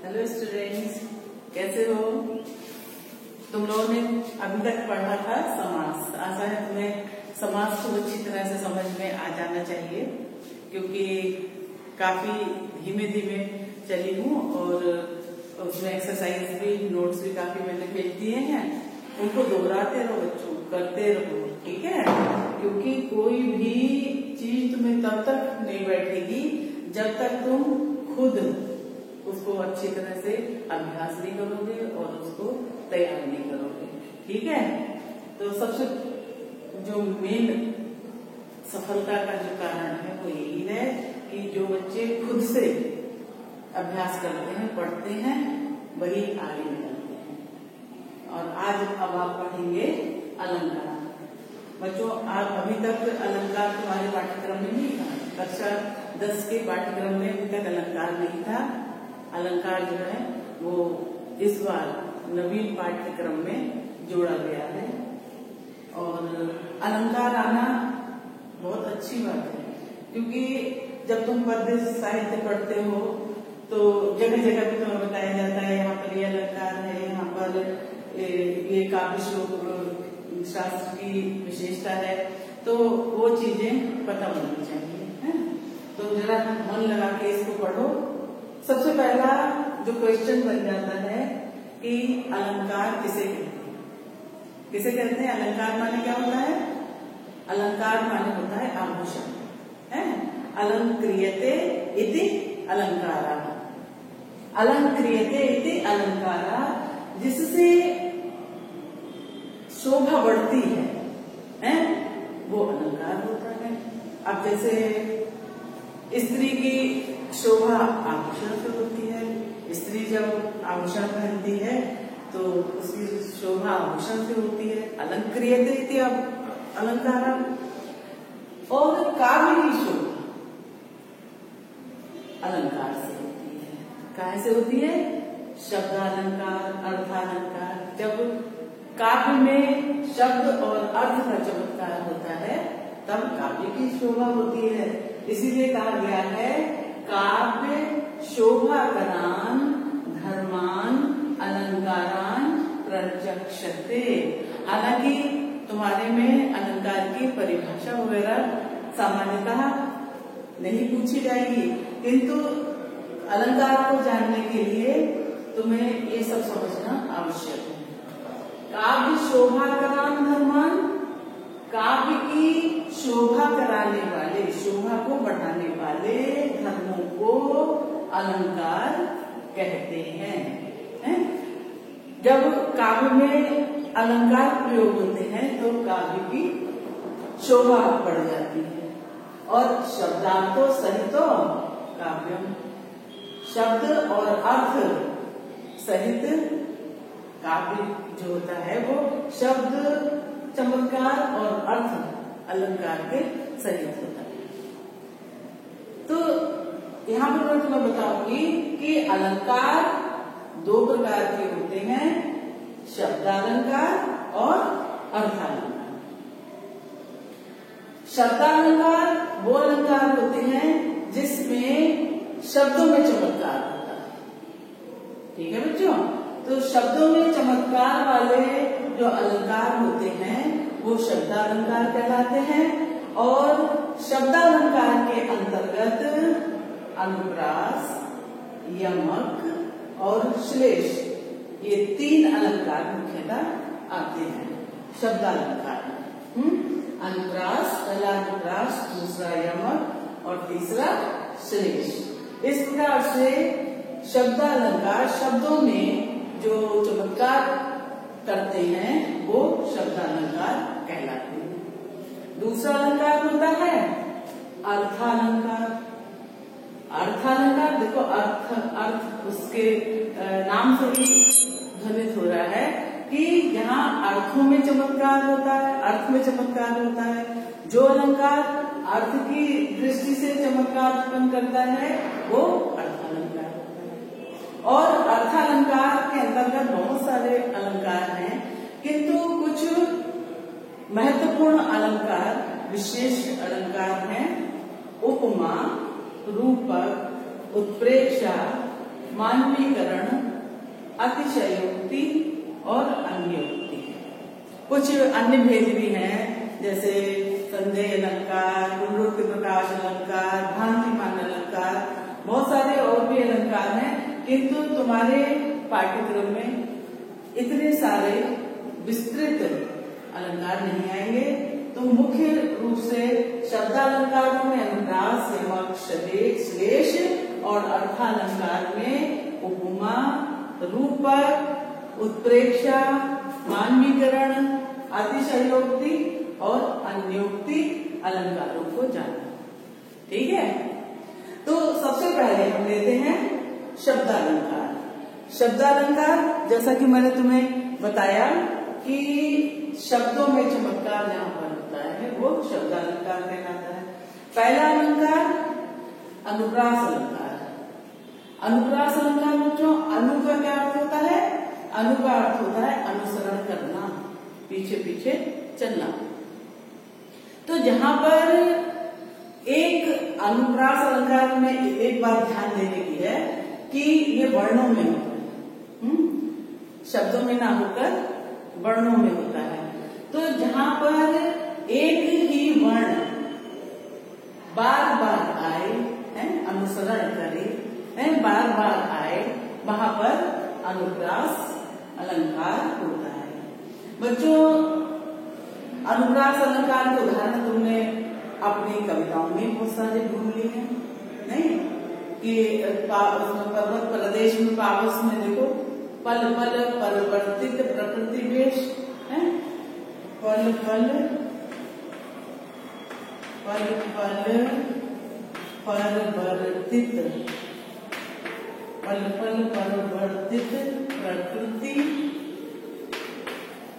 Hello students, कैसे हो? तुम लोगों ने अभी तक पढ़ा था समास। आशा है तुम्हें समास को अच्छी तरह से समझ में आ जाना चाहिए, क्योंकि काफी धीमे धीमे चली हूँ और उसमें एक्सरसाइज भी, नोट्स भी काफी मैंने भेज दिए हैं। उनको दोहराते रहो बच्चों, करते रहो, ठीक है? क्योंकि कोई भी चीज तुम्हें तब तक नहीं बैठेगी जब तक तुम खुद उसको अच्छी तरह से अभ्यास नहीं करोगे और उसको तैयार नहीं करोगे, ठीक है? तो सबसे जो मेन सफलता का जो कारण है वो यही है कि जो बच्चे खुद से अभ्यास करते हैं, पढ़ते हैं, वही आगे निकलते हैं। और आज अब आप पढ़ेंगे अलंकार। बच्चों, आप अभी तक अलंकार तुम्हारे पाठ्यक्रम में नहीं था। कक्षा 10 के पाठ्यक्रम में अभी तक अलंकार नहीं था। अलंकार जो है वो इस बार नवीन पाठ्यक्रम में जोड़ा गया है और अलंकार आना बहुत अच्छी बात है, क्योंकि जब तुम पद्य साहित्य पढ़ते हो तो जगह जगह पे तुम्हें बताया जाता है यहाँ पर ये अलंकार है, यहाँ पर ये काव्य श्लोक शास्त्र की विशेषता है, तो वो चीजें पता होनी चाहिए, है? तो जरा मन लगा के इसको पढ़ो। सबसे पहला जो क्वेश्चन बन जाता है कि अलंकार किसे कहते हैं? किसे कहते हैं? अलंकार माने क्या होता है? अलंकार माने होता है आभूषण, है? अलंक्रियते इति अलंकारा, अलंक्रियते इति अलंकारा, जिससे शोभा बढ़ती है? वो अलंकार होता है। अब जैसे स्त्री की शोभा आभूषण से होती है। स्त्री जब आभूषण पहनती है तो उसकी शोभा आभूषण से होती है। अलंक्रियते इति अलंकारा। और काव्य की शोभा अलंकार से होती है। काहे से होती है? शब्दालंकार, अर्थालंकार। जब काव्य में शब्द और अर्थ का चमत्कार होता है तब काव्य की शोभा होती है। इसीलिए कहा गया है काव्य शोभाकरान धर्मान अलंकारान प्रचक्षते। हालांकि तुम्हारे में अलंकार की परिभाषा वगैरह सामान्यतः नहीं पूछी जाएगी, किंतु अलंकार को जानने के लिए तुम्हें ये सब समझना आवश्यक है। काव्य शोभाकरान धर्मान, काव्य की शोभा कराने वाले, शोभा को बढ़ाने वाले धर्मों को अलंकार कहते हैं। जब काव्य में अलंकार प्रयोग होते हैं तो काव्य की शोभा बढ़ जाती है। और शब्दार्थों सहितो काव्यम, शब्द और अर्थ सहित काव्य जो होता है वो शब्द चमत्कार और अर्थ अलंकार के सहित होता है। तो यहाँ पर मैं तुम्हें बताऊंगी कि अलंकार दो प्रकार के होते हैं, शब्दालंकार और अर्थालंकार। शब्दालंकार वो अलंकार होते हैं जिसमें शब्दों में चमत्कार होता है, ठीक है बच्चों? तो शब्दों में चमत्कार वाले जो अलंकार होते हैं वो शब्दालंकार कहलाते हैं। और शब्दालंकार के अंतर्गत अनुप्रास, यमक और श्लेष, ये तीन अलंकार मुख्यतः आते हैं शब्दालंकार। अनुप्रास, पहला अनुप्रास, दूसरा यमक और तीसरा श्लेष। इस प्रकार से शब्दालंकार शब्दों में जो चमत्कार करते हैं वो शब्दालंकार कहलाते हैं। दूसरा अलंकार होता है अर्थालंकार। अर्थालंकार देखो, अर्थ उसके नाम से ही ध्वनित हो रहा है कि यहाँ अर्थों में चमत्कार होता है, अर्थ में चमत्कार होता है। जो अलंकार अर्थ की दृष्टि से चमत्कार उत्पन्न करता है वो अर्थालंकार होता है। और अर्थालंकार के अंतर्गत बहुत सारे अलंकार हैं, किंतु कुछ महत्वपूर्ण अलंकार, विशेष अलंकार हैं। उपमा, रूपक, उत्प्रेक्षा, मानवीकरण, अतिशयोक्ति और अन्योक्ति। कुछ अन्य भेद भी हैं, जैसे संदेह अलंकार, पुनरुक्ति प्रकाश अलंकार, भ्रांतिमान अलंकार, बहुत सारे और भी अलंकार हैं, किंतु तुम्हारे पाठ्यक्रम में इतने सारे विस्तृत अलंकार नहीं आएंगे। तो मुख्य रूप से शब्दालंकारों में अनुप्रास, यमक, श्लेष और अर्थालंकार में उपमा, रूपक, उत्प्रेक्षा, मानवीकरण, अतिशयोक्ति और अन्योक्ति अलंकारों को जानना। ठीक है, तो सबसे पहले हम लेते हैं शब्दालंकार। शब्दालंकार, जैसा कि मैंने तुम्हें बताया कि शब्दों में चमत्कार जहां पर होता है वो शब्दालंकार कहलाता है। पहला अलंकार अनुप्रास अलंकार। अनुप्रास अलंकार बच्चों, अनु का क्या अर्थ होता है? अनु का अर्थ होता है अनुसरण करना, पीछे पीछे चलना। तो जहां पर एक अनुप्रास अलंकार में एक बात ध्यान देने की है कि ये वर्णों में होता है, शब्दों में ना होकर वर्णों में होता है। तो जहां पर एक ही वर्ण बार बार आए, अनुसरण करे, बार बार आए, वहां पर अनुप्रास अलंकार होता है। बच्चों, अनुप्रास अलंकार के उदाहरण तुमने अपनी कविताओं में बहुत सारे ढूंढ लिए हैं, नहीं? कि पर्वत प्रदेश में पावस में देखो, पल पल परिवर्तित प्रकृति वेश है, पल पल पल पल परिवर्तित, पल पल परिवर्तित प्रकृति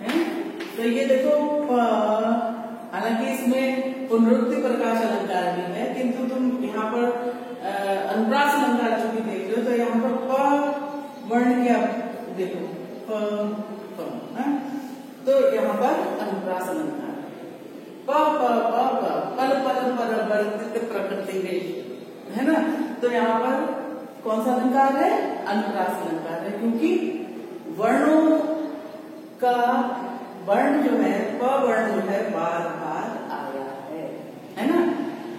है। तो ये देखो, हालांकि इसमें पुनरुक्ति प्रकाश अलंकार भी है, किंतु तुम यहाँ पर अनुप्रास अलंकार जो भी देख रहे हो, तो यहाँ पर प वर्ण क्या देखो, प तो यहाँ पर अनुप्रास अलंकार प प प पल पल परिवर्तित प्रकृति वेश है ना। तो यहाँ पर कौन सा अलंकार है? अनुप्रास अलंकार है, क्योंकि वर्णों का वर्ण जो है, प वर्ण जो है बार बार आया है ना।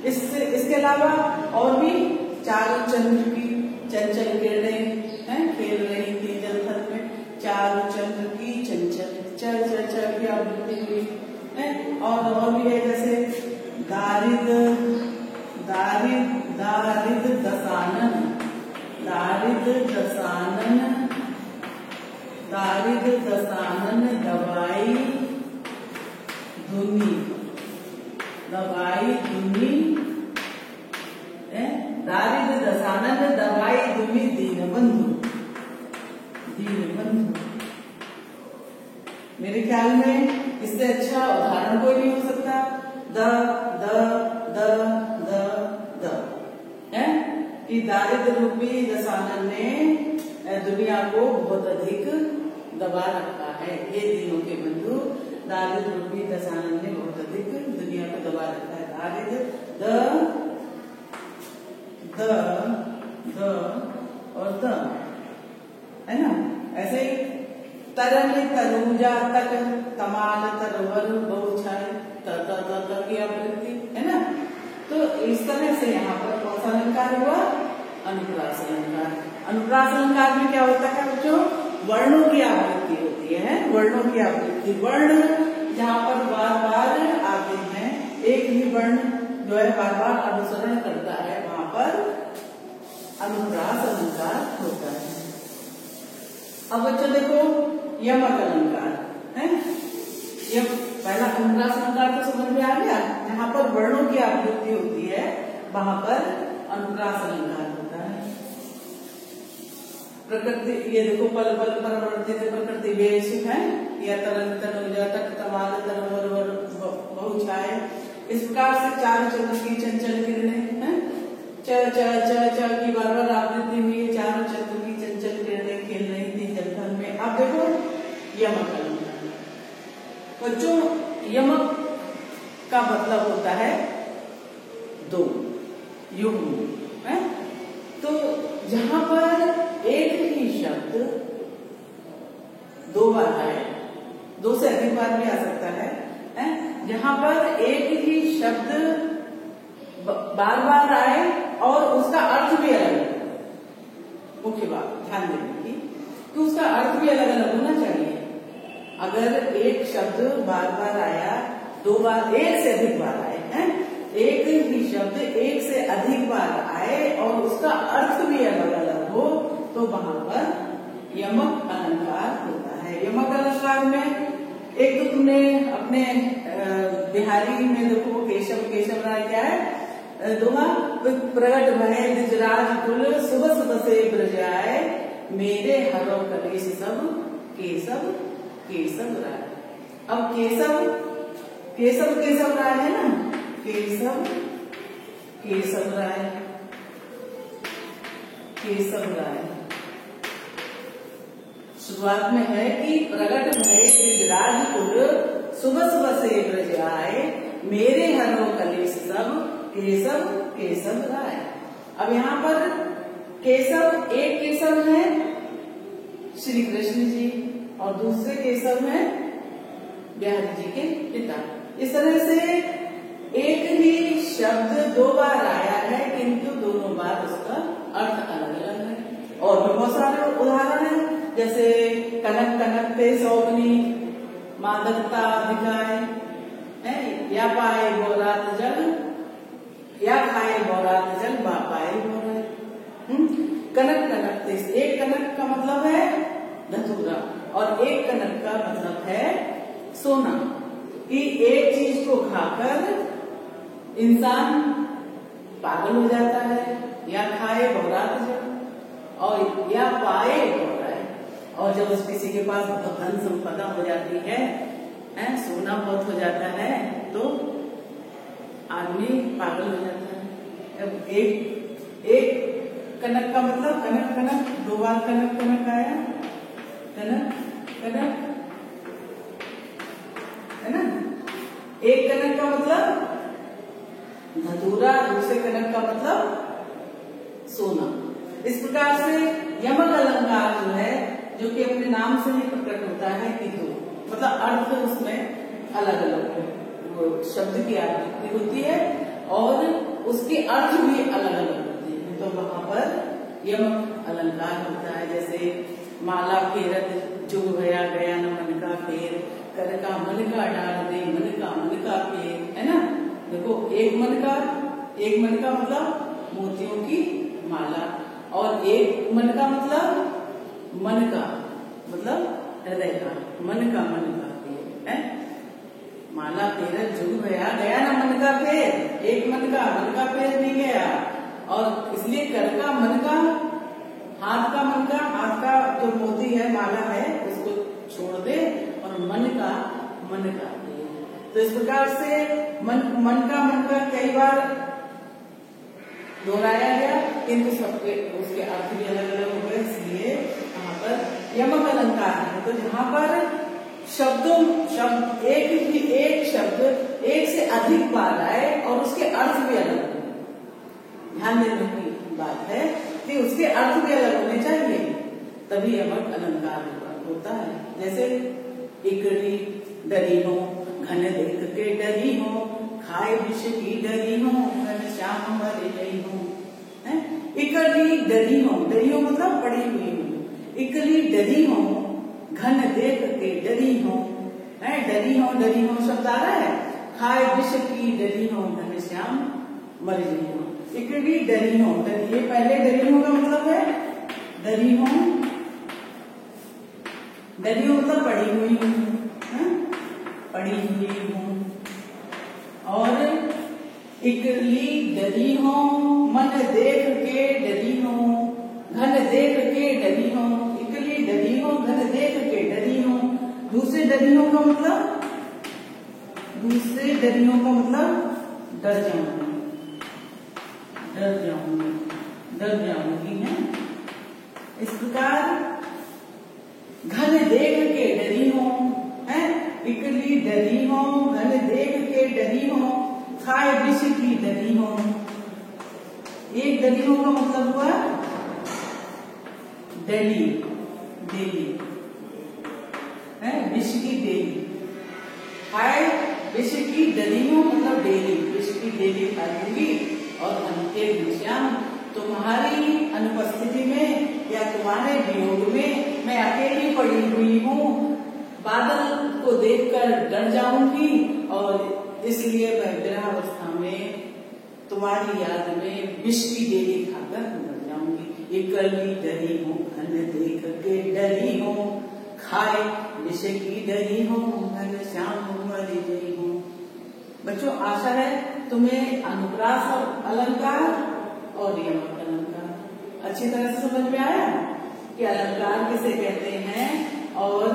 इसके अलावा और भी चारों चंद्र की चंचल किरणें खेल रही थी जलथल में, चारों चंद्र की चंचल चल चल चल की आवृत्ति हुई है। और भी है, जैसे दारिद दारिद दारिद दसानन, दारिद दसानन, दारिद दसानन दवाई धुनी, दवाई धुनी, दारिद दसानन दवाई धुनी दीनबंधु, दीनबंधु। मेरे ख्याल में इससे अच्छा उदाहरण कोई नहीं हो सकता। The the the the the है कि दारिद्र रूपी दसानन ने दुनिया को बहुत अधिक दबा रखा है। ये तीनों के बंधु दारिद्र रूपी दसानन ने बहुत अधिक दुनिया को दबा रखा है। दारिद्र द और द है ना। ऐसे ही तरल तनुजा तक तमाल तरवर बहुछाई त की आवृत्ति है ना। तो इस तरह से यहाँ पर कौन सा अलंकार हुआ? अनुप्रास अलंकार। अनुप्रास अलंकार में क्या होता है बच्चों? वर्णों की आवृत्ति होती है, वर्णों की आवृत्ति। वर्ण जहाँ पर बार बार आते हैं, एक ही वर्ण जो है बार बार अनुसरण करता है, वहां पर अनुप्रास अलंकार होता है। अब बच्चों देखो, यमक अलंकार है। यह पहला अनुप्रास अलंकार तो समझ में आ गया, जहां पर वर्णों की आवृत्ति होती है वहां पर अनुप्रास अलंकार होता है। प्रकृति, ये देखो, पल पल परिवर्तित प्रकृति वेश है, या तरल तनुजा तक तमाल तरवर बहुछाए। इस प्रकार से चार चंद्र की चंचल किरणें हैं, च च च च की बार बार आवृत्ति हुई है। चारों चंद्र की चंचल किरणें खेल रही थी जलथल में। अब देखो यमक अलंकार। बच्चों, यमक का मतलब होता है दो, युग्म है। तो जहां पर 2 बार आए, 2 से अधिक बार भी आ सकता है, जहां पर एक ही शब्द बार बार आए और उसका अर्थ भी अलग है। मुख्य बात ध्यान देने की कि उसका अर्थ भी अलग अलग होना चाहिए। अगर एक शब्द बार बार आया, 2 बार, 1 से अधिक बार आए हैं, एक ही शब्द 1 से अधिक बार आए और उसका अर्थ भी अलग अलग हो, तो वहां पर यमक अलंकार होता है। यमक अलंकार में एक तो तुमने अपने बिहारी में देखो, केशव, केशव राय क्या है, दोहा, प्रगट भय द्विजराज कुल, सुबह सुबह से ब्रज आए, मेरे हरो कलेश सब, केशव केशव राय। अब केशव केशव केशव राय है ना, केशव केशव राय, केशव राय। शुरुआत में है कि प्रगट भय द्विजराज कुल, सुबह सुबह से ब्रज आए, मेरे हरो कलेश सब, केशव केशव राय। अब यहाँ पर केशव, एक केशव है श्री कृष्ण जी और दूसरे केशव है बिहारी जी के पिता। इस तरह से एक ही शब्द 2 बार आया है, किंतु दोनों बार उसका अर्थ अलग अलग है। और भी बहुत सारे उदाहरण है, जैसे कनक कनक ते सौगनी, मादकता दिखाए, या पाए बोरात जल, या खाए बोरात जल, पाए बोरात। कनक कनक ते, एक कनक का मतलब है धतूरा और एक कनक का मतलब है सोना। कि एक चीज को खाकर इंसान पागल हो जाता है, या खाए बोरात जल और या पाए बोरात। और जब उस किसी के पास बहुत धन संपदा हो जाती है, सोना बहुत हो जाता है, तो आदमी पागल हो जाता है। अब एक कनक का मतलब, कनक कनक, 2 बार कनक कनक आया, कनक कनक, है ना। एक कनक का मतलब धतूरा, दूसरे कनक का मतलब सोना। इस प्रकार से यमक अलंकार जो है, जो कि अपने नाम से ही प्रकट होता है कि 2 मतलब अर्थ उसमें अलग अलग है, वो शब्द की आवृत्ति होती है और उसके अर्थ भी अलग अलग होते हैं, तो वहां पर यमक अलंकार होता है। जैसे माला फेरत जुग भया गया न मन का फेर, कर का मन का डाल दे, मन का फेर, है ना। देखो, एक मन का मतलब मोतियों की माला, और एक मन का मतलब मन का मतलब हृदय का, मन का फेर है। माला फेरत जुग भया गया ना मन का फेर, एक मन का फेर नहीं गया। और इसलिए कर का, मन का, हाथ का, मन का, हाथ का जो मोती है, माला है, उसको छोड़ दे, और मन का फेर। तो इस प्रकार से मन का कई बार दोहराया गया, किंतु सबके उसके अर्थ भी अलग अलग हो गए, इसलिए यहाँ पर यमक अलंकार है। तो जहाँ पर शब्द एक शब्द 1 से अधिक बार आए और उसके अर्थ भी अलग हो, ध्यान देने की बात है कि उसके अर्थ भी अलग होने चाहिए, तभी यमक अलंकार होता है। जैसे इकड़ी डरी हो, घन देख के डरी हो, खाए विष की डरी हो, घन श्याम मर गई हो। इकड़ी डरी हो मतलब पड़ी हुई हो, इकली डरी हो, घन देख के डरी हो, डरी हो शब्द आ रहा है, खाए विष की डरी हो, घन श्याम मर गई हो। इकड़ी डरी हो, ये पहले डरी हो का मतलब है डरी हो मतलब पड़ी हुई हूँ, पड़ी हुई हूँ। और इकली डरी हो, मन देख के डरी हो, घन देख के डरी हो, इकली डरी हो, घन देख के डरी हो। दूसरे डरियों का मतलब डर जाऊंगी है। इस प्रकार घन देख के डरी हो, इकली डरी हो, घन देख के डरी हो, खाए विष की डरी हो। एक डरी हो का मतलब हुआ डेली, है विष की डेली, हाय विष की डली हूँ मतलब डेली, विष की डेली खाऊंगी और अंत्य विषयाम, तुम्हारी अनुपस्थिति में या तुम्हारे वियोग में मैं अकेली पड़ी हुई हूँ, बादल को देखकर डर जाऊंगी और इसलिए मैं विरहावस्था में तुम्हारी याद में विष की डेली खाकर मर जाऊंगी। इकली डरी हूँ अन्न देख के डरी हूँ, खाए विष की डरी हूँ घन श्याम मरी गई हूँ। बच्चों आशा है तुम्हें अनुप्रास अलंकार और यमक अलंकार अच्छी तरह से समझ में आया कि अलंकार किसे कहते हैं और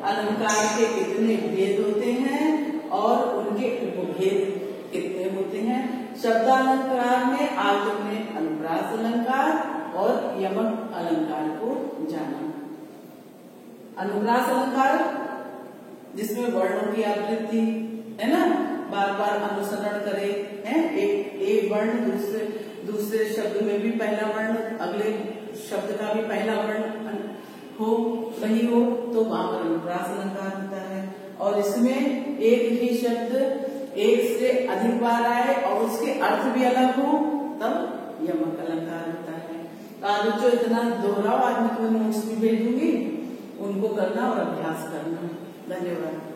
अलंकार के कितने भेद होते हैं और उनके उपभेद कितने होते हैं। शब्दालंकार में आज तुमने अनुप्रास अलंकार और यमक अलंकार को जाना। अनुप्रास अलंकार जिसमें वर्णों की आवृत्ति है ना, बार बार अनुसरण करे है, एक वर्ण दूसरे शब्द में भी पहला वर्ण अगले शब्द का भी पहला वर्ण हो वही हो तो वहां पर अनुप्रास अलंकार होता है। और इसमें एक ही शब्द एक से अधिक बार आए और उसके अर्थ भी अलग हो तब यमक अलंकार होता है। तो आज जो इतना दोहराओ, आज मैं तुम्हें नोट्स भी भेजूंगी, उनको करना और अभ्यास करना। धन्यवाद।